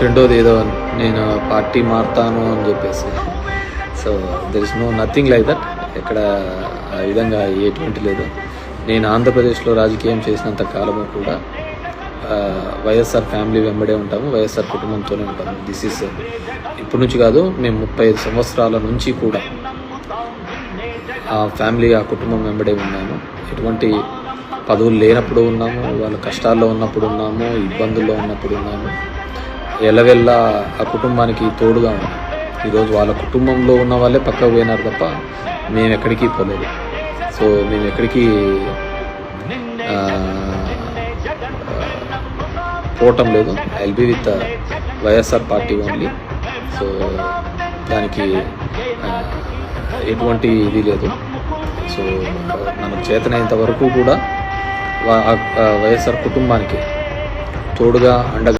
రెండోది ఏదో నేను పార్టీ మారుతాను అని చెప్పేసి. So there is nothing like that. ఎక్కడ ఆ విధంగా ఎటువంటి లేదు. నేను ఆంధ్రప్రదేశ్లో రాజకీయం చేసినంత కాలము కూడా వైఎస్ఆర్ ఫ్యామిలీ వెంబడే ఉంటాము, వైఎస్ఆర్ కుటుంబంతోనే ఉంటాము. దిస్ ఈస్ ఇప్పటి నుంచి కాదు, మేము 35 సంవత్సరాల నుంచి కూడా ఆ ఫ్యామిలీ, ఆ కుటుంబం వెంబడే ఉన్నాము. ఎటువంటి పదవులు లేనప్పుడు ఉన్నాము, వాళ్ళ కష్టాల్లో ఉన్నప్పుడు ఉన్నాము, ఇబ్బందుల్లో ఉన్నప్పుడు ఉన్నాము. ఎల్లవెల్లా ఆ కుటుంబానికి తోడుగా ఉన్నాము. ఈరోజు వాళ్ళ కుటుంబంలో ఉన్న వాళ్ళే పక్కకు పోయినారు తప్ప మేము ఎక్కడికి పోలేదు. సో మేము ఎక్కడికి పోవటం లేదు. I will be with YSR party only. So దానికి ఎటువంటి ఇది లేదు. సో మనకు చేతనైనంత వరకు కూడా వైఎస్ఆర్ కుటుంబానికి తోడుగా అండగా